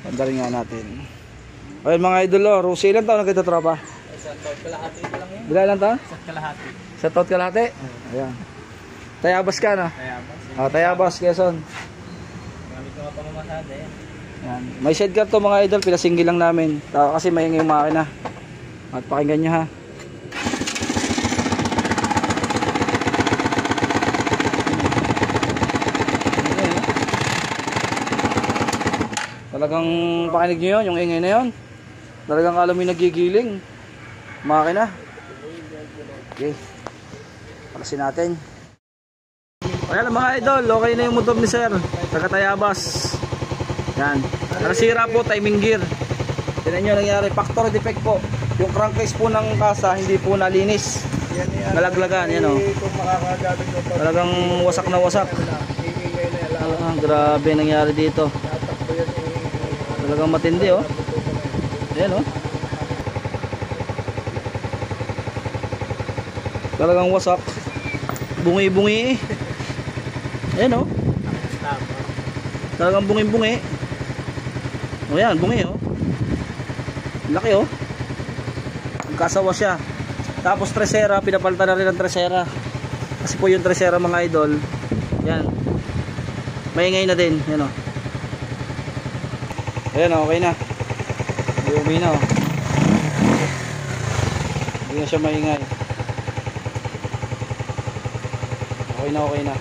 Pandarin nga natin. Ayun mga idol, oh. Rusi, ilan taon na kayo tropa? Sa taon kalahati ko lang yun. Bila ilan taon? Sa kalahati. Sa taon kalahati? Ayan. Tayabas ka na? Tayabas. Tayabas, Quezon. Gamit ko nga pamamasada yan. Yan. May sidecar to mga idol, pinasinggi lang namin. Kasi maingay yung makina. At pakinggan nyo ha. Talagang pakinig nyo yun, yung ingay na yun. Talagang alam mo yung nagigiling. Makina. Okay. Palasin natin. Ayan mga idol, okay na yung motor ni sir. Taga Tayabas. Yan. Nasira po, timing gear. Tignan nyo nangyari, factory defect po. Yung crankcase po ng kasa, hindi po nalinis. Nalaglagan, yan o. Talagang wasak na wasak. Grabe nangyari dito. Talagang matindi o. Ayan o. Talagang wasak. Bungi-bungi. Ayan o. Talagang bungi-bungi. O yan, bungi o. Laki o. Kasawa siya. Tapos tresera, pinapalitan na rin ang tresera. Kasi po yung tresera mga idol, yan, maingay na din. Yan o. Ayan o, okay na. Umi na o. Hindi na siya maingay. Okay na, okay na.